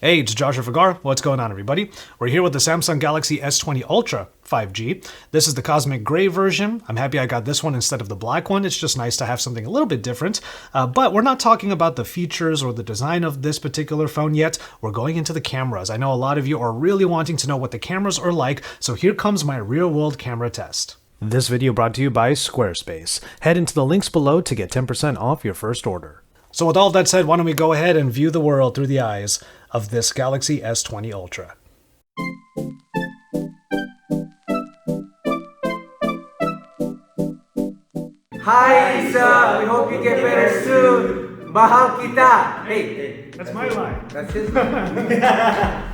Hey, it's Joshua Vergara. What's going on, everybody? We're here with the Samsung Galaxy S20 Ultra 5G. This is the cosmic gray version. I'm happy I got this one instead of the black one. It's just nice to have something a little bit different. But we're not talking about the features or the design of this particular phone yet. We're going into the cameras. I know a lot of you are really wanting to know what the cameras are like, so here comes my real-world camera test. This video brought to you by Squarespace. Head into the links below to get 10% off your first order. So with all that said, why don't we go ahead and view the world through the eyes of this Galaxy S20 Ultra. Hi Isa, we hope you get better soon. Mahal kita. Hey, That's my line. that's his line.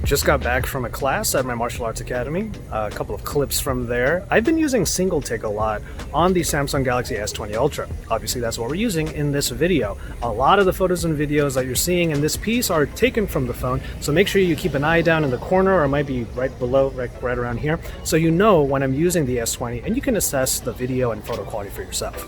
Just got back from a class at my martial arts academy, a couple of clips from there. I've been using single take a lot on the Samsung Galaxy S20 Ultra. Obviously that's what we're using in this video. A lot of the photos and videos that you're seeing in this piece are taken from the phone, so make sure you keep an eye down in the corner, or it might be right below, right around here, so you know when I'm using the S20 and you can assess the video and photo quality for yourself.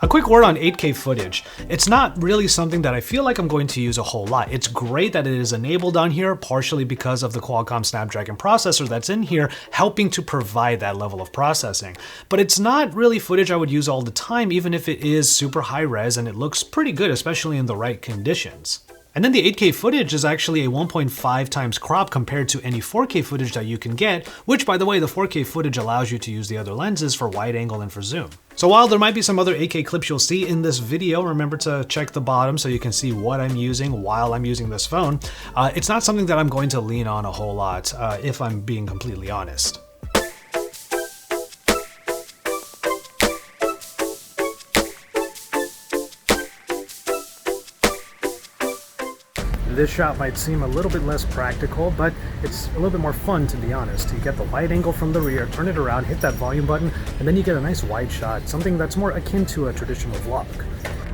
A quick word on 8K footage. It's not really something that I feel like I'm going to use a whole lot. It's great that it is enabled on here, partially because of the Qualcomm Snapdragon processor that's in here, helping to provide that level of processing. But it's not really footage I would use all the time, even if it is super high res and it looks pretty good, especially in the right conditions. And then the 8K footage is actually a 1.5 times crop compared to any 4K footage that you can get, which, by the way, the 4K footage allows you to use the other lenses for wide angle and for zoom. So while there might be some other 8K clips you'll see in this video, remember to check the bottom so you can see what I'm using while I'm using this phone. It's not something that I'm going to lean on a whole lot, if I'm being completely honest. This shot might seem a little bit less practical, but it's a little bit more fun, to be honest. You get the wide angle from the rear, turn it around, hit that volume button, and then you get a nice wide shot, something that's more akin to a traditional vlog.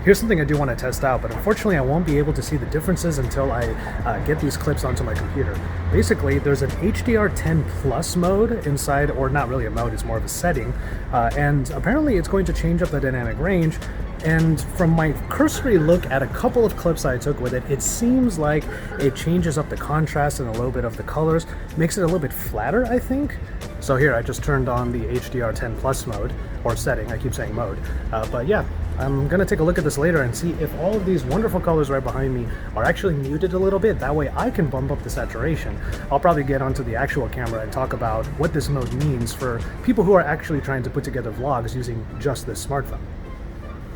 Here's something I do want to test out, but unfortunately I won't be able to see the differences until I get these clips onto my computer. Basically, there's an HDR10 Plus mode inside, or not really a mode, it's more of a setting, and apparently it's going to change up the dynamic range. And from my cursory look at a couple of clips I took with it, it seems like it changes up the contrast and a little bit of the colors, makes it a little bit flatter, I think. So here, I just turned on the HDR10 Plus mode, or setting, I keep saying mode. But yeah, I'm gonna take a look at this later and see if all of these wonderful colors right behind me are actually muted a little bit. That way I can bump up the saturation. I'll probably get onto the actual camera and talk about what this mode means for people who are actually trying to put together vlogs using just this smartphone.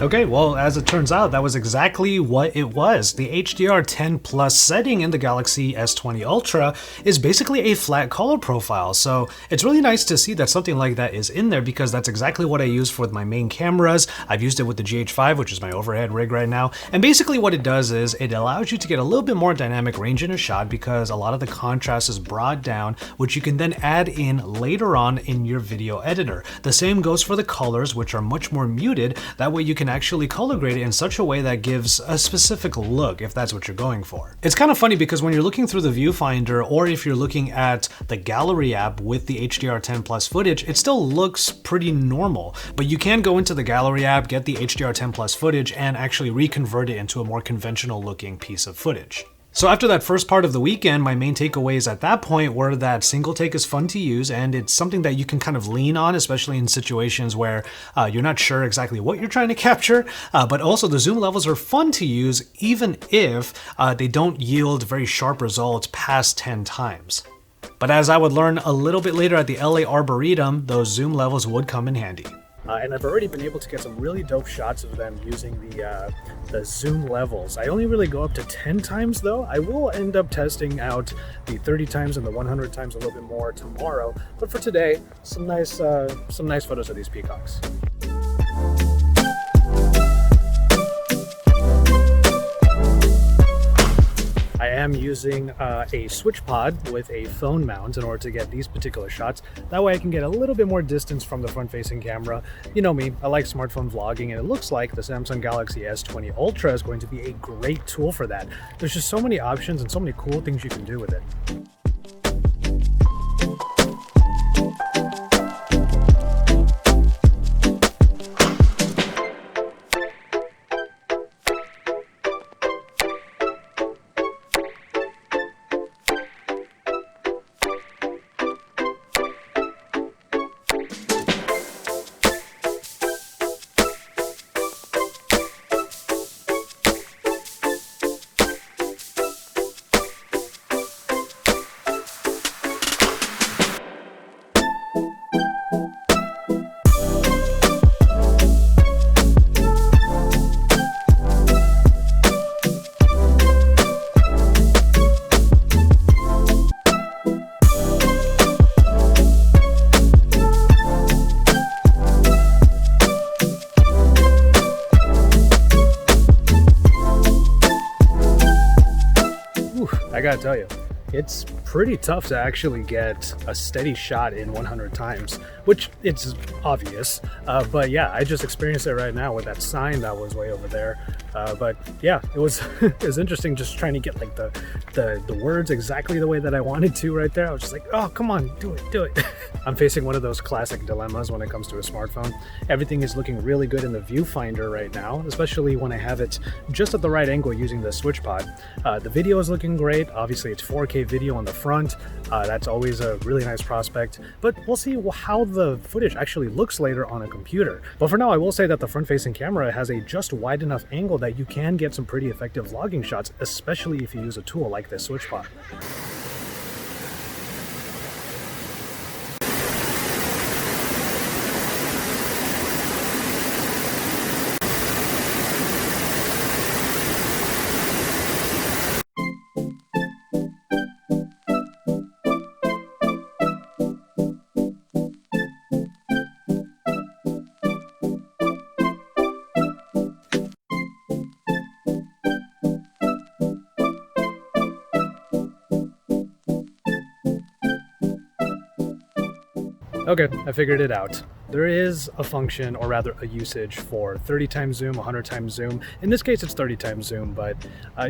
Okay, well, as it turns out, that was exactly what it was. The HDR10 Plus setting in the Galaxy S20 Ultra is basically a flat color profile, so it's really nice to see that something like that is in there, because that's exactly what I use for my main cameras. I've used it with the GH5, which is my overhead rig right now, and basically what it does is it allows you to get a little bit more dynamic range in a shot, because a lot of the contrast is brought down, which you can then add in later on in your video editor. The same goes for the colors, which are much more muted. That way you can can actually color grade it in such a way that gives a specific look if that's what you're going for. It's kind of funny because when you're looking through the viewfinder, or if you're looking at the gallery app with the HDR10 Plus footage, it still looks pretty normal. But you can go into the gallery app, get the HDR10 Plus footage, and actually reconvert it into a more conventional looking piece of footage. So after that first part of the weekend, my main takeaways at that point were that single take is fun to use, and it's something that you can kind of lean on, especially in situations where you're not sure exactly what you're trying to capture, but also the zoom levels are fun to use even if they don't yield very sharp results past 10 times. But as I would learn a little bit later at the LA Arboretum, those zoom levels would come in handy. And I've already been able to get some really dope shots of them using the zoom levels. I only really go up to 10 times though. I will end up testing out the 30 times and the 100 times a little bit more tomorrow. But for today, some nice photos of these peacocks. I am using a switch pod with a phone mount in order to get these particular shots. That way I can get a little bit more distance from the front-facing camera. You know me, I like smartphone vlogging, and it looks like the Samsung Galaxy S20 Ultra is going to be a great tool for that. There's just so many options and so many cool things you can do with it. I gotta tell you, it's pretty tough to actually get a steady shot in 100 times, which it's obvious, but yeah, I just experienced it right now with that sign that was way over there. But yeah, it was it was interesting just trying to get like the words exactly the way that I wanted to right there. I was just like, oh, come on, do it. I'm facing one of those classic dilemmas when it comes to a smartphone. Everything is looking really good in the viewfinder right now, especially when I have it just at the right angle using the switch pod. The video is looking great. Obviously, it's 4K video on the front. That's always a really nice prospect, but we'll see how the footage actually looks later on a computer. But for now, I will say that the front-facing camera has a just wide enough angle that you can get some pretty effective vlogging shots, especially if you use a tool like this switch pod. Okay, I figured it out. There is a function, or rather a usage, for 30 times zoom, 100 times zoom. In this case, it's 30 times zoom, but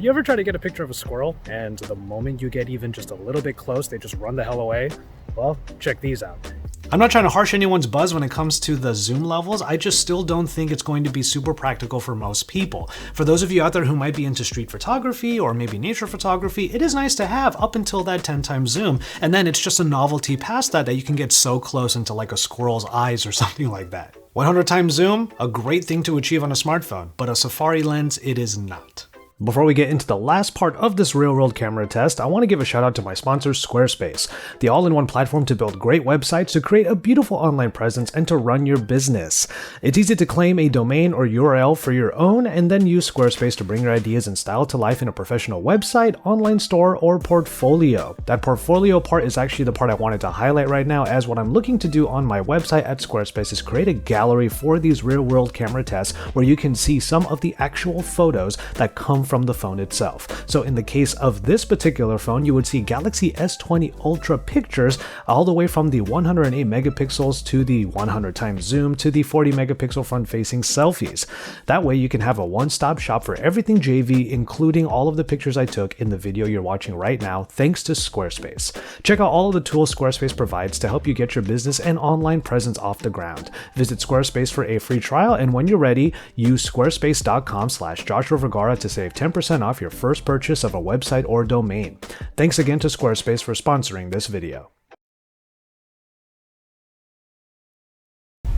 you ever try to get a picture of a squirrel, and the moment you get even just a little bit close, they just run the hell away? Well, check these out. I'm not trying to harsh anyone's buzz when it comes to the zoom levels. I just still don't think it's going to be super practical for most people. For those of you out there who might be into street photography or maybe nature photography, it is nice to have up until that 10 times zoom. And then it's just a novelty past that you can get so close into like a squirrel's eyes or something like that. 100 times zoom, a great thing to achieve on a smartphone, but a Safari lens, it is not. Before we get into the last part of this real-world camera test, I want to give a shout out to my sponsor, Squarespace, the all-in-one platform to build great websites, to create a beautiful online presence, and to run your business. It's easy to claim a domain or URL for your own, and then use Squarespace to bring your ideas and style to life in a professional website, online store, or portfolio. That portfolio part is actually the part I wanted to highlight right now, as what I'm looking to do on my website at Squarespace is create a gallery for these real-world camera tests where you can see some of the actual photos that come from the phone itself. So in the case of this particular phone, you would see Galaxy S20 Ultra pictures all the way from the 108 megapixels to the 100 times zoom to the 40 megapixel front-facing selfies. That way you can have a one-stop shop for everything JV, including all of the pictures I took in the video you're watching right now, thanks to Squarespace. Check out all of the tools Squarespace provides to help you get your business and online presence off the ground. Visit Squarespace for a free trial, and when you're ready, use squarespace.com/Joshua Vergara to save 10% off your first purchase of a website or domain. Thanks again to Squarespace for sponsoring this video.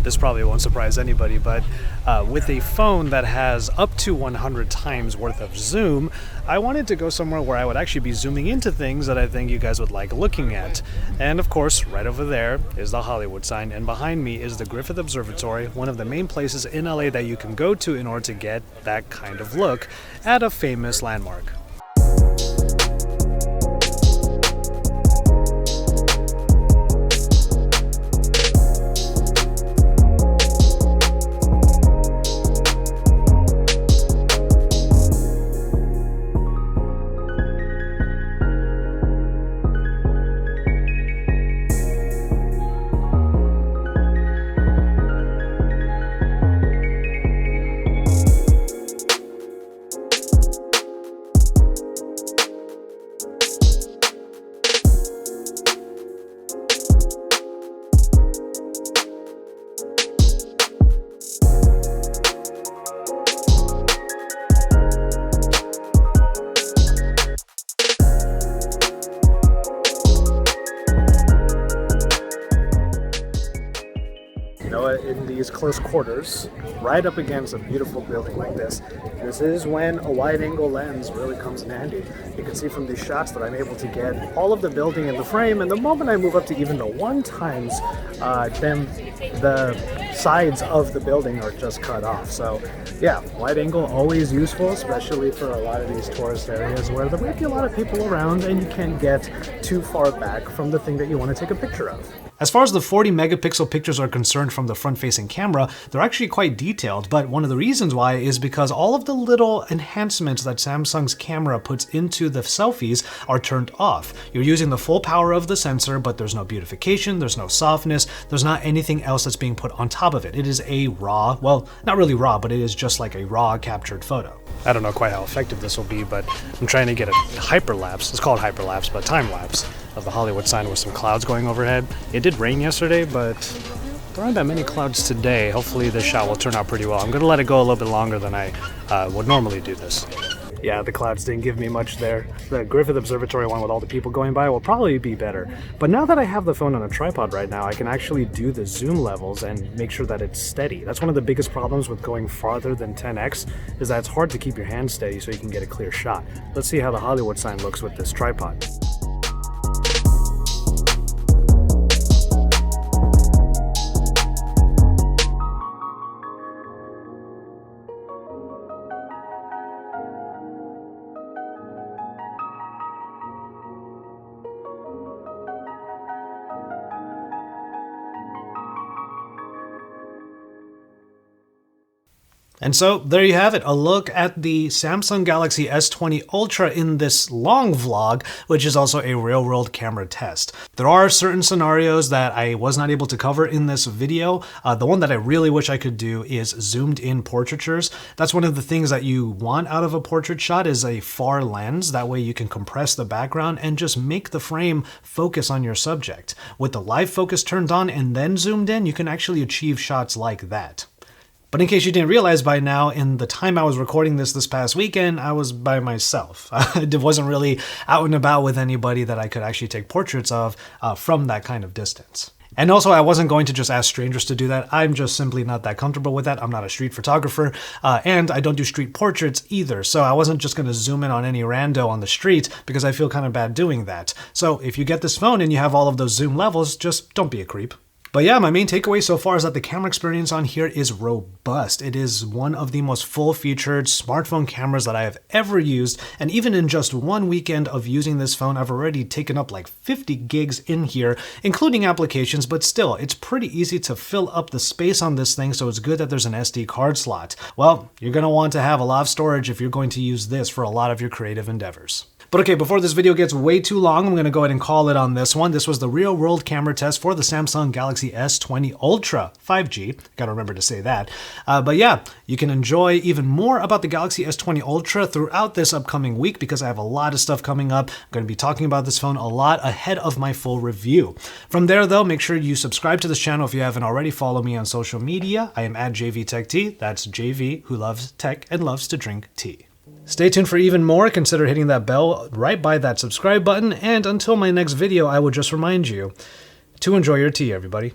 This probably won't surprise anybody, but with a phone that has up to 100 times worth of zoom, I wanted to go somewhere where I would actually be zooming into things that I think you guys would like looking at. And of course, right over there is the Hollywood sign, and behind me is the Griffith Observatory, one of the main places in LA that you can go to in order to get that kind of look at a famous landmark. In these close quarters, right up against a beautiful building like this is when a wide-angle lens really comes in handy. You can see from these shots that I'm able to get all of the building in the frame, and the moment I move up to even the 1 times, then the sides of the building are just cut off. So yeah, wide angle always useful, especially for a lot of these tourist areas where there might be a lot of people around and you can't get too far back from the thing that you want to take a picture of. As far as the 40 megapixel pictures are concerned from the front-facing camera, they're actually quite detailed, but one of the reasons why is because all of the little enhancements that Samsung's camera puts into the selfies are turned off. You're using the full power of the sensor, but there's no beautification, there's no softness, there's not anything else that's being put on top of it. It is a raw, well, not really raw, but it is just like a raw captured photo. I don't know quite how effective this will be, but I'm trying to get a hyperlapse. It's called hyperlapse, but time-lapse of the Hollywood sign with some clouds going overhead. It did rain yesterday, but there aren't that many clouds today. Hopefully this shot will turn out pretty well. I'm going to let it go a little bit longer than I would normally do this. Yeah, the clouds didn't give me much there. The Griffith Observatory one with all the people going by will probably be better. But now that I have the phone on a tripod right now, I can actually do the zoom levels and make sure that it's steady. That's one of the biggest problems with going farther than 10x, is that it's hard to keep your hand steady so you can get a clear shot. Let's see how the Hollywood sign looks with this tripod. And so there you have it, a look at the Samsung Galaxy S20 Ultra in this long vlog, which is also a real-world camera test. There are certain scenarios that I was not able to cover in this video. The one that I really wish I could do is zoomed in portraitures. That's one of the things that you want out of a portrait shot, is a far lens. That way you can compress the background and just make the frame focus on your subject. With the live focus turned on and then zoomed in, you can actually achieve shots like that. But in case you didn't realize by now, in the time I was recording this past weekend, I was by myself. I wasn't really out and about with anybody that I could actually take portraits of from that kind of distance. And also, I wasn't going to just ask strangers to do that. I'm just simply not that comfortable with that. I'm not a street photographer, and I don't do street portraits either. So I wasn't just going to zoom in on any rando on the street because I feel kind of bad doing that. So if you get this phone and you have all of those zoom levels, just don't be a creep. But yeah, my main takeaway so far is that the camera experience on here is robust. It is one of the most full-featured smartphone cameras that I have ever used, and even in just one weekend of using this phone, I've already taken up like 50 gigs in here, including applications, but still, it's pretty easy to fill up the space on this thing, so it's good that there's an SD card slot. Well, you're going to want to have a lot of storage if you're going to use this for a lot of your creative endeavors. But okay, before this video gets way too long, I'm going to go ahead and call it on this one. This was the real-world camera test for the Samsung Galaxy S20 Ultra 5G. Gotta remember to say that. But yeah, you can enjoy even more about the Galaxy S20 Ultra throughout this upcoming week because I have a lot of stuff coming up. I'm going to be talking about this phone a lot ahead of my full review. From there, though, make sure you subscribe to this channel if you haven't already. Follow me on social media. I am at JVTechT. That's JV, who loves tech and loves to drink tea. Stay tuned for even more. Consider hitting that bell right by that subscribe button. And until my next video, I will just remind you to enjoy your tea, everybody.